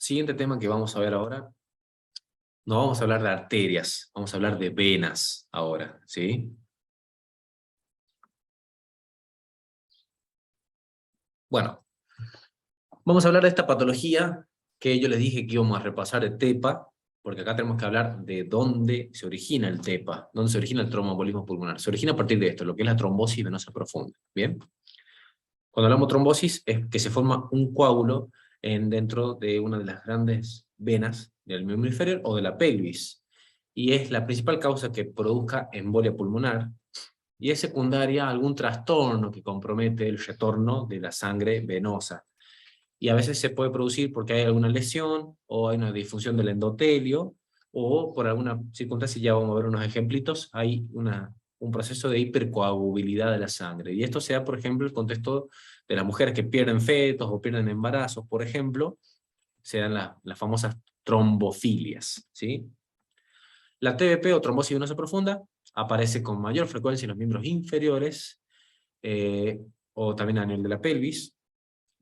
Siguiente tema que vamos a ver ahora. No vamos a hablar de arterias, vamos a hablar de venas ahora, ¿sí? Bueno, vamos a hablar de esta patología que yo les dije que íbamos a repasar de TEPA, porque acá tenemos que hablar de dónde se origina el TEPA, dónde se origina el tromboembolismo pulmonar. Se origina a partir de esto, lo que es la trombosis venosa profunda, ¿bien? Cuando hablamos de trombosis es que se forma un coágulo dentro de una de las grandes venas del miembro inferior o de la pelvis, y es la principal causa que produzca embolia pulmonar, y es secundaria a algún trastorno que compromete el retorno de la sangre venosa. Y a veces se puede producir porque hay alguna lesión, o hay una disfunción del endotelio, o por alguna circunstancia, ya vamos a ver unos ejemplitos, hay un proceso de hipercoagulabilidad de la sangre. Y esto se da, por ejemplo, en el contexto de las mujeres que pierden fetos o pierden embarazos, por ejemplo, se dan las famosas trombofilias, ¿sí? La TBP o trombosis venosa profunda aparece con mayor frecuencia en los miembros inferiores, eh, o también a nivel de la pelvis,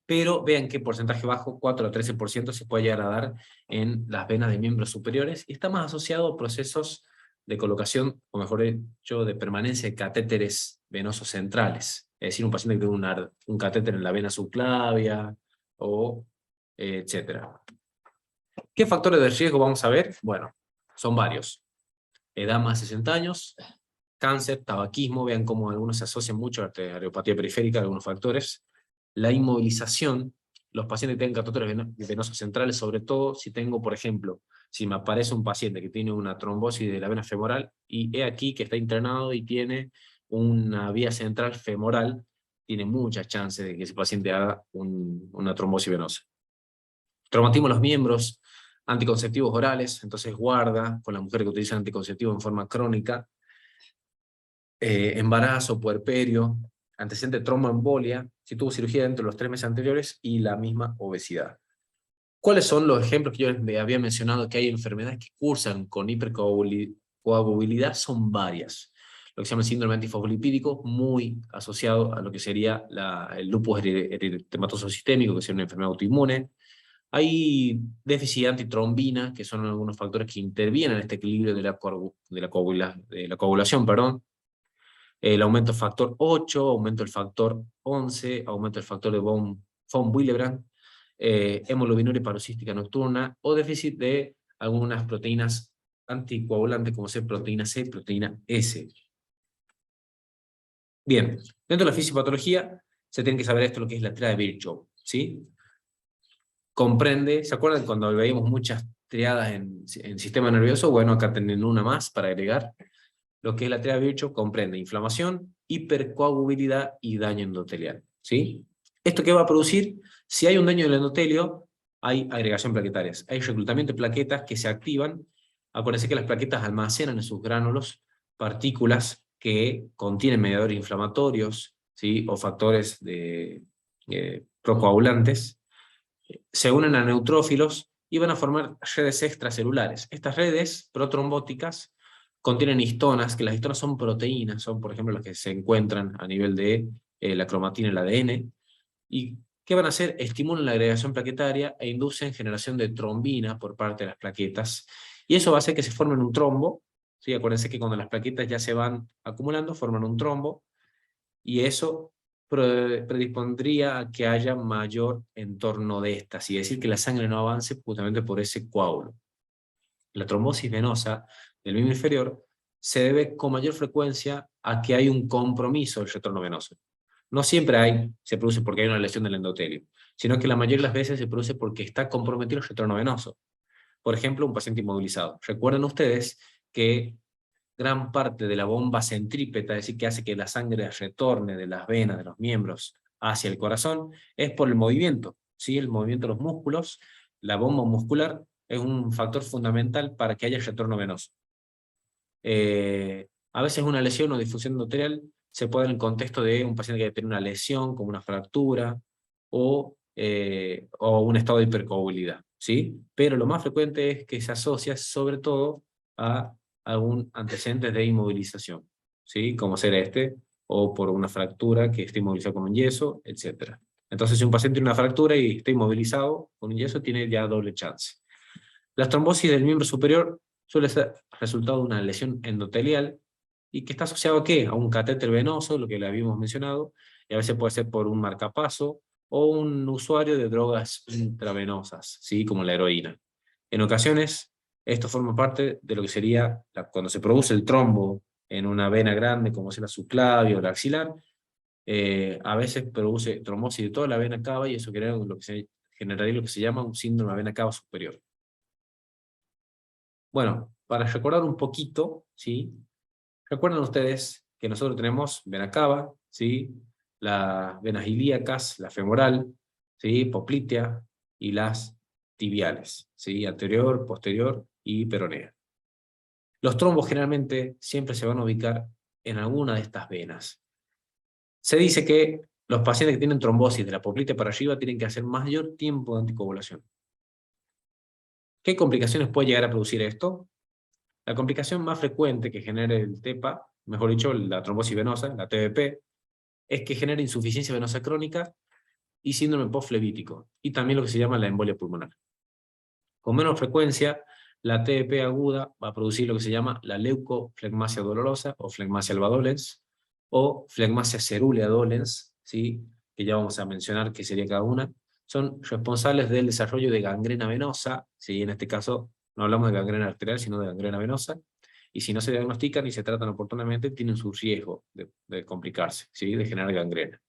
pero vean que porcentaje bajo, 4 a 13% se puede llegar a dar en las venas de miembros superiores, y está más asociado a procesos de colocación, o mejor dicho, de permanencia de catéteres venosos centrales, es decir, un paciente que tiene un catéter en la vena subclavia, o etcétera. ¿Qué factores de riesgo vamos a ver? Bueno, son varios. Edad más de 60 años, cáncer, tabaquismo, vean cómo algunos se asocian mucho a la arteriopatía periférica, algunos factores. La inmovilización, los pacientes que tienen catéteres venosos centrales, sobre todo si tengo, por ejemplo, si me aparece un paciente que tiene una trombosis de la vena femoral, y he aquí que está internado y tiene una vía central femoral, tiene muchas chances de que ese paciente haga una trombosis venosa. Traumatismo de los miembros, anticonceptivos orales, entonces guarda con las mujeres que utilizan anticonceptivos en forma crónica, embarazo, puerperio, antecedente de tromboembolia, si tuvo cirugía dentro de los 3 meses anteriores, y la misma obesidad. ¿Cuáles son los ejemplos que yo les había mencionado que hay enfermedades que cursan con hipercoagulabilidad? Son varias. Lo que se llama el síndrome antifosfolipídico, muy asociado a lo que sería el lupus eritematoso sistémico, que es una enfermedad autoinmune. Hay déficit de antitrombina, que son algunos factores que intervienen en este equilibrio de la coagulación, perdón. El aumento del factor 8, aumento del factor 11, aumento del factor de von Willebrand, hemoglobinuria paroxística nocturna, o déficit de algunas proteínas anticoagulantes como ser proteína C, proteína S. Bien, dentro de la fisiopatología se tiene que saber esto, lo que es la triada de Virchow, ¿sí? Comprende, ¿se acuerdan cuando veíamos muchas triadas en sistema nervioso? Bueno, acá tienen una más para agregar. Lo que es la triada de Virchow comprende inflamación, hipercoagulabilidad y daño endotelial, ¿sí? ¿Esto qué va a producir? Si hay un daño del endotelio, hay agregación plaquetaria, hay reclutamiento de plaquetas que se activan. Acuérdense que las plaquetas almacenan en sus gránulos partículas que contienen mediadores inflamatorios, ¿sí? O factores procoagulantes, se unen a neutrófilos y van a formar redes extracelulares. Estas redes protrombóticas contienen histonas, que las histonas son proteínas, son por ejemplo las que se encuentran a nivel de la cromatina y el ADN, y ¿qué van a hacer? Estimulan la agregación plaquetaria e inducen generación de trombina por parte de las plaquetas, y eso va a hacer que se formen un trombo, ¿sí? Acuérdense que cuando las plaquetas ya se van acumulando, forman un trombo, y eso predispondría a que haya mayor entorno de estas, y decir que la sangre no avance justamente por ese coágulo. La trombosis venosa del miembro inferior se debe con mayor frecuencia a que hay un compromiso del retorno venoso. No siempre se produce porque hay una lesión del endotelio, sino que la mayoría de las veces se produce porque está comprometido el retorno venoso. Por ejemplo, un paciente inmovilizado. Recuerden ustedes que gran parte de la bomba centrípeta, es decir, que hace que la sangre retorne de las venas, de los miembros, hacia el corazón, es por el movimiento, ¿sí? El movimiento de los músculos. La bomba muscular es un factor fundamental para que haya retorno venoso. A veces una lesión o disfunción endotelial se puede dar en el contexto de un paciente que tiene una lesión, como una fractura, o un estado de hipercoagulabilidad, ¿sí? Pero lo más frecuente es que se asocia sobre todo a algún antecedente de inmovilización, ¿sí? Como ser o por una fractura que esté inmovilizado con un yeso, etc. Entonces, si un paciente tiene una fractura y está inmovilizado con un yeso, tiene ya doble chance. La trombosis del miembro superior suele ser resultado de una lesión endotelial y que está asociado ¿a qué? A un catéter venoso, lo que le habíamos mencionado, y a veces puede ser por un marcapaso o un usuario de drogas intravenosas, ¿sí? Como la heroína. En ocasiones, esto forma parte de lo que sería cuando se produce el trombo en una vena grande, como es la subclavia o la axilar, a veces produce trombosis de toda la vena cava y eso generaría lo que se llama un síndrome de vena cava superior. Bueno, para recordar un poquito, ¿sí? Recuerden ustedes que nosotros tenemos vena cava, ¿sí? Las venas ilíacas, la femoral, ¿sí? Poplitea y las tibiales, ¿sí? Anterior, posterior y peronea. Los trombos generalmente siempre se van a ubicar en alguna de estas venas. Se dice que los pacientes que tienen trombosis de la poplitea para arriba tienen que hacer mayor tiempo de anticoagulación. ¿Qué complicaciones puede llegar a producir esto? La complicación más frecuente que genera el TEPA, mejor dicho, la trombosis venosa, la TBP, es que genera insuficiencia venosa crónica y síndrome postflevítico, y también lo que se llama la embolia pulmonar. Con menos frecuencia, la TBP aguda va a producir lo que se llama la leucoflegmasia dolorosa, o flegmasia alba dolens, o flegmasia cerulea dolens, ¿sí? Que ya vamos a mencionar qué sería cada una. Son responsables del desarrollo de gangrena venosa, ¿sí? En este caso no hablamos de gangrena arterial, sino de gangrena venosa, y si no se diagnostican y se tratan oportunamente, tienen su riesgo de complicarse, ¿sí? De generar gangrena.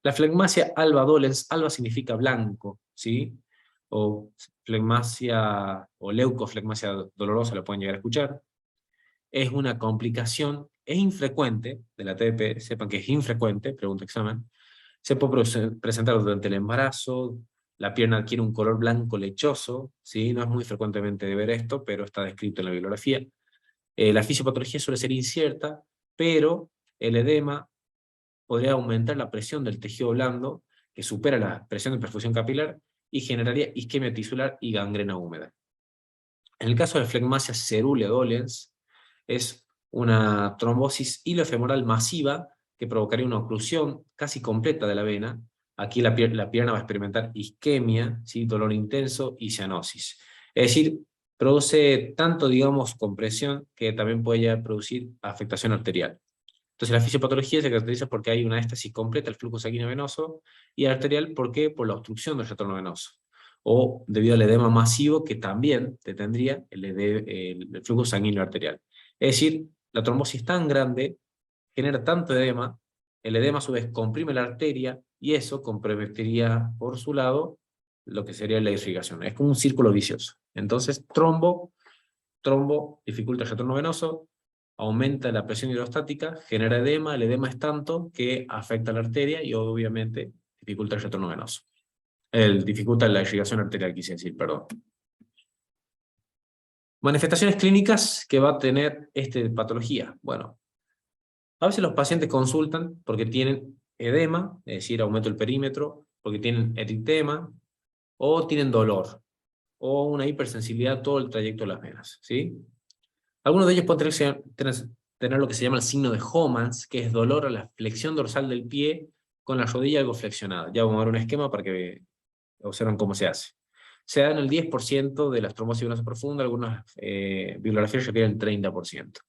La flegmasia alba dolens, alba significa blanco, ¿sí? O flegmasia o leucoflegmasia dolorosa, lo pueden llegar a escuchar. Es una complicación, es infrecuente de la TBP, sepan que es infrecuente, pregunta examen. Se puede presentar durante el embarazo, la pierna adquiere un color blanco lechoso, ¿sí? No es muy frecuentemente de ver esto, pero está descrito en la bibliografía. La fisiopatología suele ser incierta, pero el edema podría aumentar la presión del tejido blando, que supera la presión de perfusión capilar, y generaría isquemia tisular y gangrena húmeda. En el caso de flegmasia cerulea dolens, es una trombosis ilofemoral masiva que provocaría una oclusión casi completa de la vena. Aquí la pierna va a experimentar isquemia, ¿sí? Dolor intenso y cianosis. Es decir, produce tanto, digamos, compresión que también puede llegar a producir afectación arterial. Entonces la fisiopatología se caracteriza porque hay una éstasis completa del flujo sanguíneo venoso y arterial, ¿por qué? Por la obstrucción del retorno venoso. O debido al edema masivo que también detendría el flujo sanguíneo arterial. Es decir, la trombosis tan grande genera tanto edema, el edema a su vez comprime la arteria y eso comprometería por su lado lo que sería la irrigación. Es como un círculo vicioso. Entonces, trombo dificulta el retorno venoso, aumenta la presión hidrostática, genera edema, el edema es tanto que afecta la arteria y obviamente dificulta el retorno venoso. Dificulta la irrigación arterial, quise decir, perdón. Manifestaciones clínicas que va a tener esta patología. Bueno, a veces los pacientes consultan porque tienen edema, es decir, aumento del perímetro, porque tienen eritema, o tienen dolor, o una hipersensibilidad todo el trayecto de las venas, ¿sí? Algunos de ellos pueden tener lo que se llama el signo de Homans, que es dolor a la flexión dorsal del pie con la rodilla algo flexionada. Ya vamos a ver un esquema para que observen cómo se hace. Se da en el 10% de las trombosis venosa profunda, algunas bibliografías refieren el 30%.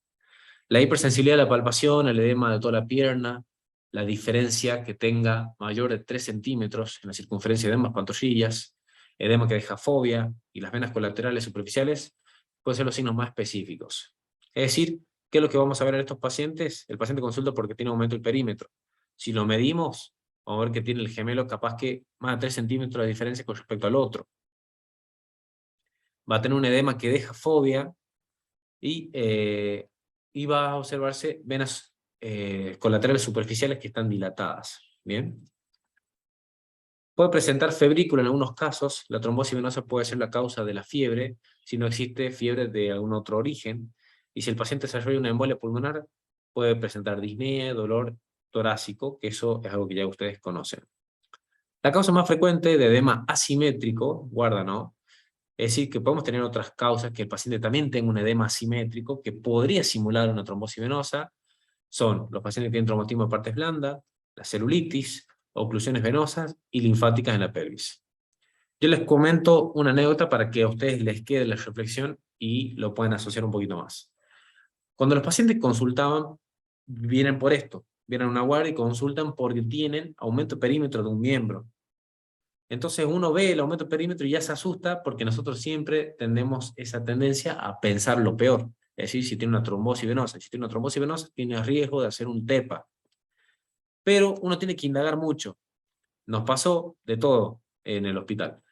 La hipersensibilidad de la palpación, el edema de toda la pierna, la diferencia que tenga mayor de 3 centímetros en la circunferencia de ambas pantorrillas, edema que deja fobia y las venas colaterales superficiales, pueden ser los signos más específicos. Es decir, ¿qué es lo que vamos a ver en estos pacientes? El paciente consulta porque tiene aumento del perímetro. Si lo medimos, vamos a ver que tiene el gemelo capaz que más de 3 centímetros de diferencia con respecto al otro. Va a tener un edema que deja fobia y va a observarse venas colaterales superficiales que están dilatadas. ¿Bien? Puede presentar febrícula en algunos casos. La trombosis venosa puede ser la causa de la fiebre, si no existe fiebre de algún otro origen. Y si el paciente desarrolla una embolia pulmonar, puede presentar disnea, dolor torácico, que eso es algo que ya ustedes conocen. La causa más frecuente de edema asimétrico, guarda, ¿no? Es decir, que podemos tener otras causas, que el paciente también tenga un edema asimétrico, que podría simular una trombosis venosa, son los pacientes que tienen traumatismo de partes blandas, la celulitis, oclusiones venosas y linfáticas en la pelvis. Yo les comento una anécdota para que a ustedes les quede la reflexión y lo puedan asociar un poquito más. Cuando los pacientes consultaban, vienen por esto, vienen a una guardia y consultan porque tienen aumento de perímetro de un miembro. Entonces uno ve el aumento de perímetro y ya se asusta porque nosotros siempre tenemos esa tendencia a pensar lo peor. Es decir, si tiene una trombosis venosa. Si tiene una trombosis venosa, tiene riesgo de hacer un TEPA. Pero uno tiene que indagar mucho. Nos pasó de todo en el hospital.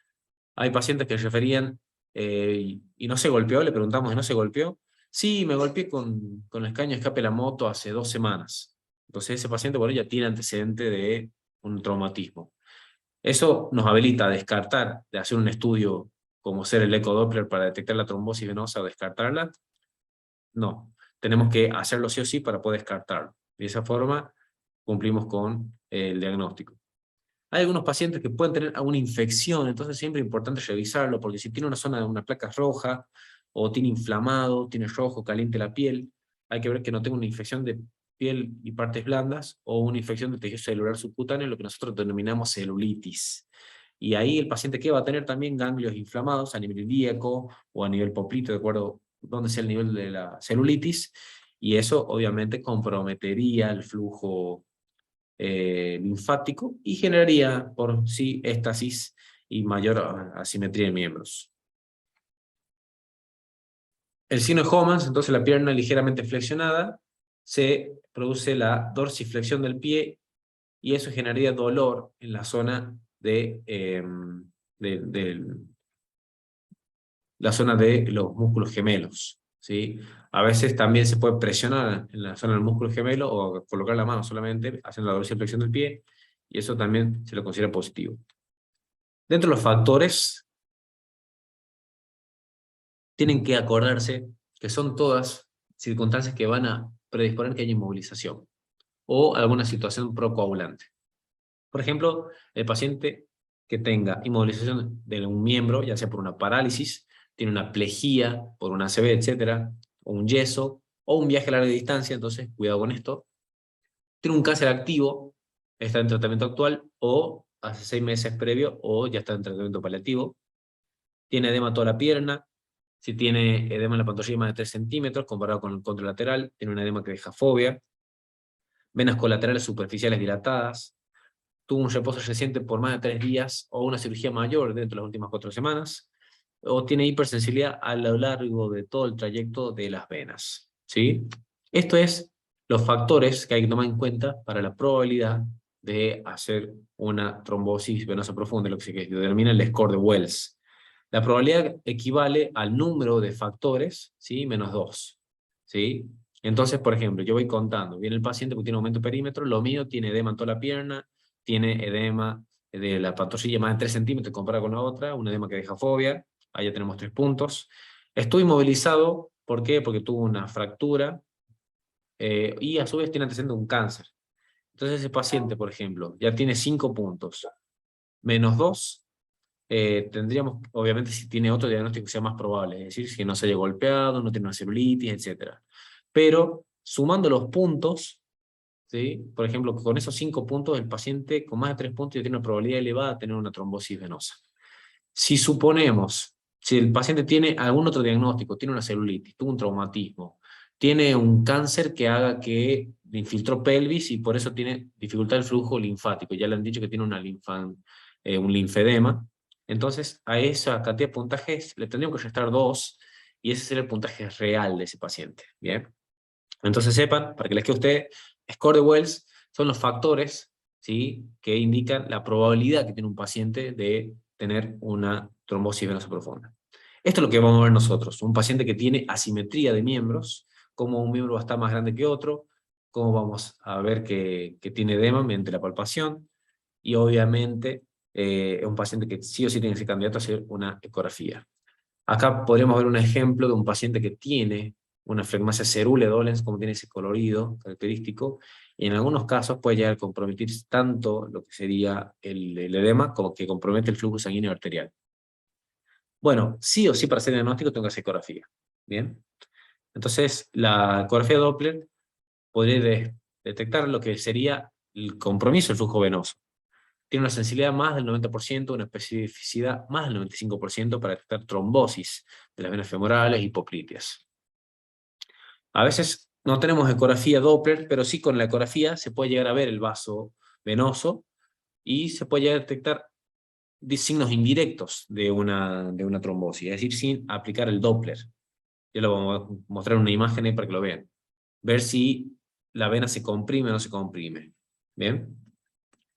Hay pacientes que referían y no se golpeó, le preguntamos, ¿y no se golpeó? Sí, me golpeé con el caño de escape de la moto hace 2 semanas. Entonces ese paciente, bueno, ya tiene antecedente de un traumatismo. Eso nos habilita a descartar, de hacer un estudio como ser el ecodoppler para detectar la trombosis venosa o descartarla. No, tenemos que hacerlo sí o sí para poder descartarlo. De esa forma cumplimos con el diagnóstico. Hay algunos pacientes que pueden tener alguna infección, entonces siempre es importante revisarlo, porque si tiene una zona de una placa roja, o tiene inflamado, tiene rojo, caliente la piel, hay que ver que no tenga una infección de piel y partes blandas, o una infección de tejido celular subcutáneo, lo que nosotros denominamos celulitis. Y ahí el paciente que va a tener también ganglios inflamados a nivel ilíaco, o a nivel poplito, de acuerdo a dónde sea el nivel de la celulitis, y eso obviamente comprometería el flujo linfático y generaría por sí éstasis y mayor asimetría de miembros. El signo de Homans, entonces la pierna ligeramente flexionada, se produce la dorsiflexión del pie y eso generaría dolor en la zona de la zona de los músculos gemelos, ¿sí? A veces también se puede presionar en la zona del músculo gemelo o colocar la mano solamente haciendo la dorsiflexión del pie y eso también se lo considera positivo. Dentro de los factores, tienen que acordarse que son todas circunstancias que van a predisponer que haya inmovilización o alguna situación procoagulante. Por ejemplo, el paciente que tenga inmovilización de un miembro, ya sea por una parálisis, tiene una plejía, por una ACV, etcétera, o un yeso, o un viaje a larga distancia, entonces cuidado con esto. Tiene un cáncer activo, está en tratamiento actual, o hace 6 meses previo, o ya está en tratamiento paliativo. Tiene edema toda la pierna, si tiene edema en la pantorrilla más de 3 centímetros, comparado con el contralateral, tiene un edema que deja fobia. Venas colaterales superficiales dilatadas, tuvo un reposo reciente por más de 3 días, o una cirugía mayor dentro de las últimas 4 semanas, o tiene hipersensibilidad a lo largo de todo el trayecto de las venas. ¿Sí? Esto es los factores que hay que tomar en cuenta para la probabilidad de hacer una trombosis venosa profunda, lo que se denomina el score de Wells. La probabilidad equivale al número de factores, ¿sí? Menos 2. ¿Sí? Entonces, por ejemplo, yo voy contando, viene el paciente que tiene aumento de perímetro, lo mío tiene edema en toda la pierna, tiene edema de la pantorrilla más de 3 centímetros comparado con la otra, un edema que deja fobia, ahí ya tenemos 3 puntos. Estoy inmovilizado, ¿por qué? Porque tuvo una fractura y a su vez tiene antecedente de un cáncer. Entonces ese paciente, por ejemplo, ya tiene 5 puntos, menos 2, tendríamos, obviamente, si tiene otro diagnóstico que sea más probable, es decir, si no se haya golpeado, no tiene una celulitis, etc. Pero, sumando los puntos, ¿sí? Por ejemplo, con esos 5 puntos, el paciente con más de 3 puntos ya tiene una probabilidad elevada de tener una trombosis venosa. Si suponemos, si el paciente tiene algún otro diagnóstico, tiene una celulitis, tuvo un traumatismo, tiene un cáncer que haga que le infiltró pelvis y por eso tiene dificultad del flujo linfático, ya le han dicho que tiene un linfedema, entonces a esa cantidad de puntajes le tendríamos que restar 2 y ese sería el puntaje real de ese paciente. ¿Bien? Entonces sepan, para que les quede a ustedes, score de Wells son los factores, ¿sí?, que indican la probabilidad que tiene un paciente de tener una trombosis venosa profunda. Esto es lo que vamos a ver nosotros, un paciente que tiene asimetría de miembros, cómo un miembro va a estar más grande que otro, cómo vamos a ver que tiene edema mediante la palpación, y obviamente es un paciente que sí o sí tiene que ser candidato a hacer una ecografía. Acá podríamos ver un ejemplo de un paciente que tiene una flegmasia cerule dolens, como tiene ese colorido característico, y en algunos casos puede llegar a comprometer tanto lo que sería el edema como que compromete el flujo sanguíneo arterial. Bueno, sí o sí para hacer diagnóstico tengo que hacer ecografía. ¿Bien? Entonces, la ecografía Doppler podría detectar lo que sería el compromiso del flujo venoso. tiene una sensibilidad más del 90%, una especificidad más del 95% para detectar trombosis de las venas femorales y hipoclíteas. A veces no tenemos ecografía Doppler, pero sí con la ecografía se puede llegar a ver el vaso venoso y se puede llegar a detectar signos indirectos de una trombosis, es decir, sin aplicar el Doppler. Yo le voy a mostrar una imagen ahí para que lo vean. Ver si la vena se comprime o no se comprime. ¿Bien?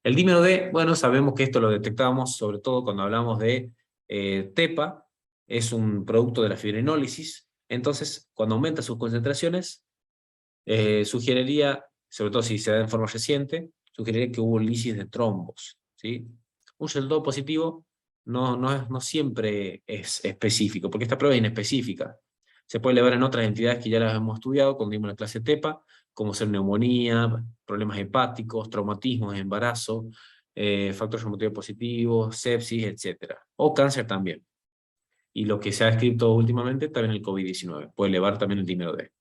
El dímero D, bueno, sabemos que esto lo detectamos sobre todo cuando hablamos de TEPA, es un producto de la fibrinólisis, entonces cuando aumenta sus concentraciones, sugeriría, sobre todo si se da en forma reciente, sugeriría que hubo lisis de trombos, ¿sí? Un SHEL2 positivo no siempre es específico, porque esta prueba es inespecífica. Se puede elevar en otras entidades que ya las hemos estudiado cuando dimos la clase TEPA, como ser neumonía, problemas hepáticos, traumatismos, embarazo, factores remotivos positivos, sepsis, etc. O cáncer también. Y lo que se ha escrito últimamente, también el COVID-19. Puede elevar también el dímero D.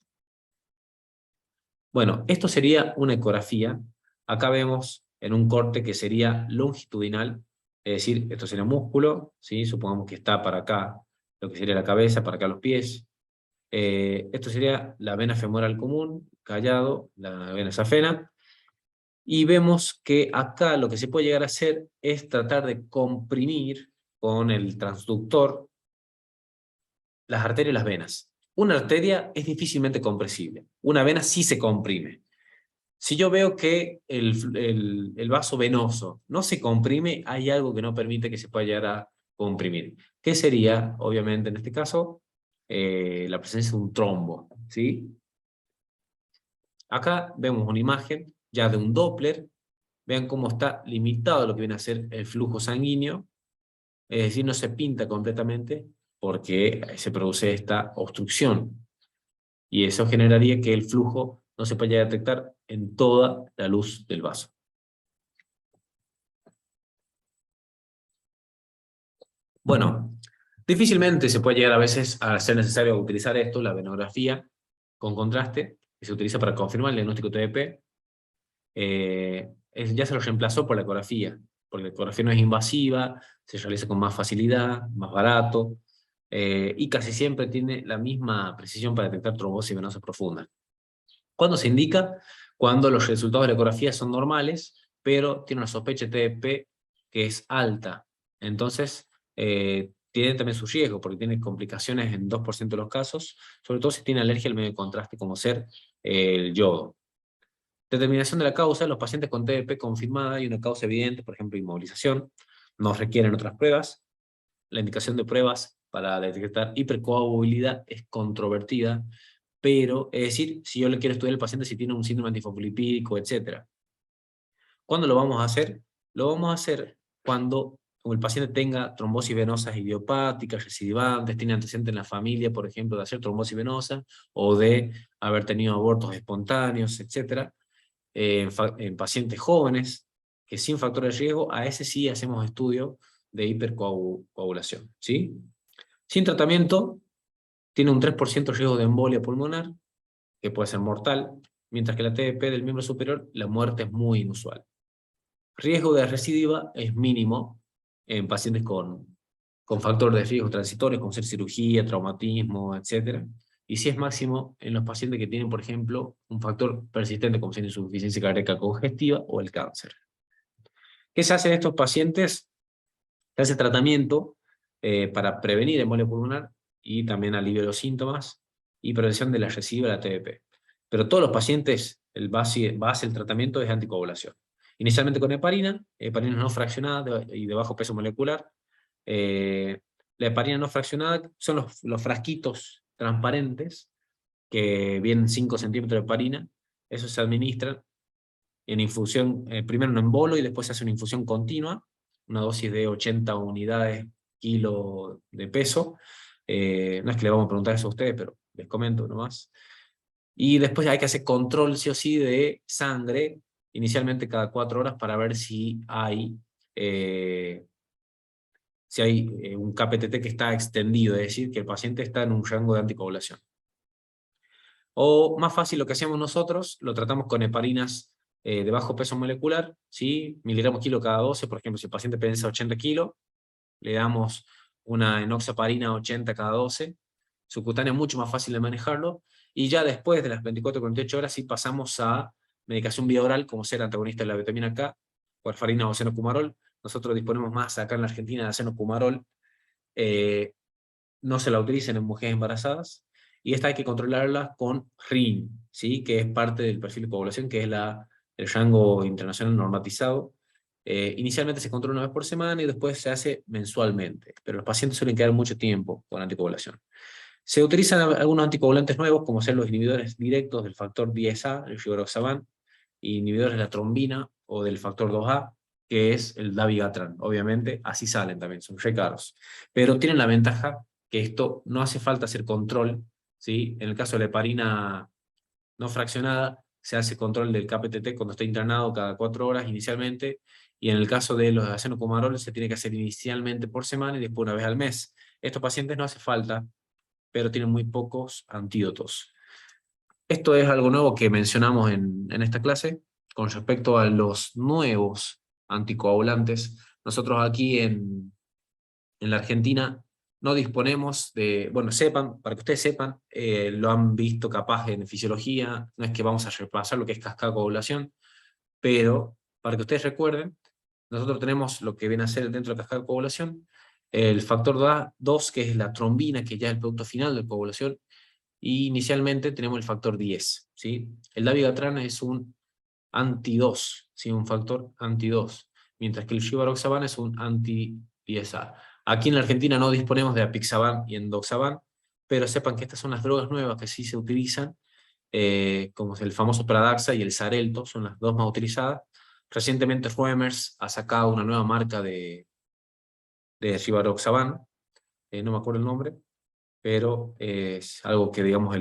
Bueno, esto sería una ecografía. Acá vemos en un corte que sería longitudinal, es decir, esto sería músculo, ¿sí? Supongamos que está para acá lo que sería la cabeza, para acá los pies. Esto sería la vena femoral común, callado, la vena safena. Y vemos que acá lo que se puede llegar a hacer es tratar de comprimir con el transductor las arterias y las venas. Una arteria es difícilmente compresible, una vena sí se comprime. Si yo veo que el vaso venoso no se comprime, hay algo que no permite que se pueda llegar a comprimir. ¿Qué sería, obviamente, en este caso, la presencia de un trombo? ¿Sí? Acá vemos una imagen ya de un Doppler. Vean cómo está limitado lo que viene a ser el flujo sanguíneo. Es decir, no se pinta completamente porque se produce esta obstrucción. Y eso generaría que el flujo no se pueda detectar en toda la luz del vaso. Bueno, difícilmente se puede llegar a veces a ser necesario utilizar esto, la venografía con contraste, que se utiliza para confirmar el diagnóstico TDP. Ya se lo reemplazó por la ecografía, porque la ecografía no es invasiva, se realiza con más facilidad, más barato, y casi siempre tiene la misma precisión para detectar trombosis venosa profunda. ¿Cuándo se indica? Cuando los resultados de la ecografía son normales, pero tiene una sospecha de TDP que es alta. Entonces, tiene también su riesgo, porque tiene complicaciones en 2% de los casos, sobre todo si tiene alergia al medio de contraste, como ser el yodo. Determinación de la causa: los pacientes con TDP confirmada y una causa evidente, por ejemplo, inmovilización, no requieren otras pruebas. La indicación de pruebas para detectar hipercoagulabilidad es controvertida, pero, es decir, si yo le quiero estudiar al paciente si tiene un síndrome antifosfolipídico, etc. ¿Cuándo lo vamos a hacer? Lo vamos a hacer cuando el paciente tenga trombosis venosas idiopáticas, recidivantes, tiene antecedentes en la familia, por ejemplo, de hacer trombosis venosa, o de haber tenido abortos espontáneos, etc. En pacientes jóvenes, que sin factores de riesgo, a ese sí hacemos estudio de hipercoagulación, ¿sí? Sin tratamiento, tiene un 3% de riesgo de embolia pulmonar, que puede ser mortal, mientras que la TDP del miembro superior, la muerte es muy inusual. Riesgo de recidiva es mínimo en pacientes con factores de riesgo transitorios, como ser cirugía, traumatismo, etc. Y sí es máximo en los pacientes que tienen, por ejemplo, un factor persistente, como ser insuficiencia cardíaca congestiva o el cáncer. ¿Qué se hace en estos pacientes? Se hace tratamiento para prevenir embolia pulmonar y también alivio de los síntomas y prevención de la recidiva de la TDP. Pero todos los pacientes, el base del tratamiento es anticoagulación. Inicialmente con heparina no fraccionada y de bajo peso molecular. La heparina no fraccionada son los frasquitos transparentes que vienen 5 centímetros de heparina. Eso se administra en infusión, primero en embolo y después se hace una infusión continua, una dosis de 80 unidades kilo de peso. No es que le vamos a preguntar eso a ustedes, pero les comento nomás. Y después hay que hacer control sí o sí de sangre, inicialmente cada 4 horas, para ver si hay un KPTT que está extendido, es decir, que el paciente está en un rango de anticoagulación. O más fácil, lo que hacemos nosotros, lo tratamos con heparinas de bajo peso molecular, ¿sí? Miligramos kilo cada 12, por ejemplo, si el paciente pesa 80 kilos, le damos una enoxaparina 80 cada 12, subcutánea mucho más fácil de manejarlo, y ya después de las 24-48 horas sí pasamos a medicación vía oral, como ser antagonista de la vitamina K, warfarina o senocumarol. Nosotros disponemos más acá en la Argentina de senocumarol, no se la utilicen en mujeres embarazadas, y esta hay que controlarla con RIN, ¿sí? Que es parte del perfil de población, que es el rango internacional normatizado. Inicialmente se controla una vez por semana y después se hace mensualmente, pero los pacientes suelen quedar mucho tiempo con anticoagulación. Se utilizan algunos anticoagulantes nuevos, como ser los inhibidores directos del factor 10A, el rivaroxaban, y inhibidores de la trombina o del factor 2A, que es el dabigatran. Obviamente, así salen también, son re caros. Pero tienen la ventaja que esto no hace falta hacer control, ¿sí? En el caso de la heparina no fraccionada, se hace control del KPTT cuando está internado cada 4 horas inicialmente, y en el caso de los acenocumarol se tiene que hacer inicialmente por semana y después una vez al mes. Estos pacientes no hace falta, pero tienen muy pocos antídotos. Esto es algo nuevo que mencionamos en esta clase con respecto a los nuevos anticoagulantes. Nosotros aquí en la Argentina no disponemos de, bueno, sepan, para que ustedes sepan, lo han visto capaz en fisiología, no es que vamos a repasar lo que es cascada de coagulación, pero para que ustedes recuerden, nosotros tenemos lo que viene a ser dentro de la cascada de coagulación, el factor 2, que es la trombina, que ya es el producto final de coagulación, y inicialmente tenemos el factor 10, ¿sí? El dabigatran es un anti-2, ¿sí? Un factor anti-2, mientras que el rivaroxaban es un anti-10A. Aquí en la Argentina no disponemos de apixaban y endoxaban, pero sepan que estas son las drogas nuevas que sí se utilizan, como el famoso Pradaxa y el Xarelto, son las dos más utilizadas. Recientemente Ruemers ha sacado una nueva marca de rivaroxaban, no me acuerdo el nombre, pero es algo que, digamos,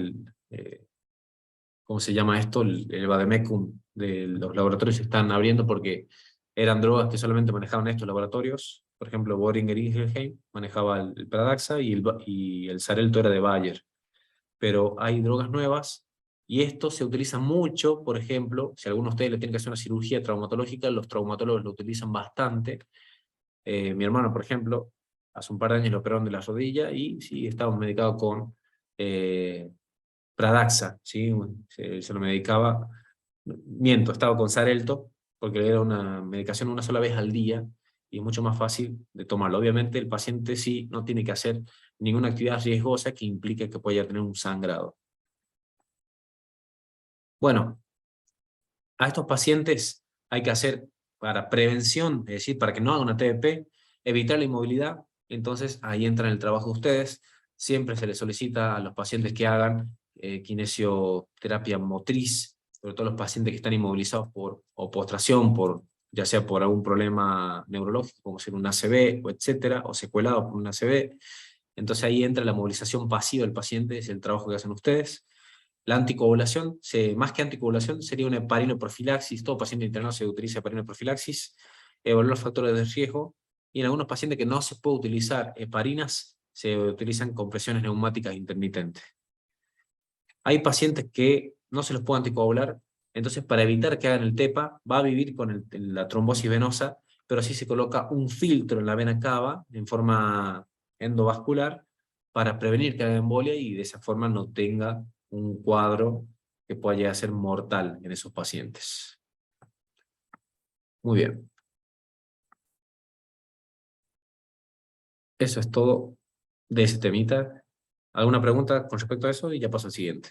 ¿cómo se llama esto? El vademecum de los laboratorios se están abriendo porque eran drogas que solamente manejaban estos laboratorios. Por ejemplo, Boehringer Ingelheim manejaba el Pradaxa y el Xarelto era de Bayer. Pero hay drogas nuevas y esto se utiliza mucho, por ejemplo, si alguno de ustedes le tiene que hacer una cirugía traumatológica, los traumatólogos lo utilizan bastante. Mi hermano, por ejemplo, hace un par de años lo operaron de la rodilla y sí, estaba medicado con Pradaxa, ¿sí? Se lo medicaba, miento, estaba con Xarelto, porque era una medicación una sola vez al día y es mucho más fácil de tomarlo. Obviamente el paciente sí no tiene que hacer ninguna actividad riesgosa que implique que pueda tener un sangrado. Bueno, a estos pacientes hay que hacer para prevención, es decir, para que no haga una TBP, evitar la inmovilidad. Entonces ahí entra en el trabajo de ustedes. Siempre se les solicita a los pacientes que hagan kinesioterapia motriz, sobre todo los pacientes que están inmovilizados o postración, ya sea por algún problema neurológico, como ser un ACV, o etcétera, o secuelado por un ACV. Entonces ahí entra la movilización pasiva del paciente, es el trabajo que hacen ustedes. La anticoagulación, más que anticoagulación, sería una heparinoprofilaxis. Todo paciente internado se utiliza heparinoprofilaxis, evaluar los factores de riesgo, y en algunos pacientes que no se puede utilizar heparinas, se utilizan compresiones neumáticas intermitentes. Hay pacientes que no se los puede anticoagular, entonces para evitar que hagan el TEPA, va a vivir con la trombosis venosa, pero sí se coloca un filtro en la vena cava, en forma endovascular, para prevenir que haga embolia y de esa forma no tenga un cuadro que pueda llegar a ser mortal en esos pacientes. Muy bien. Eso es todo de ese temita. ¿Alguna pregunta con respecto a eso? Y ya paso al siguiente.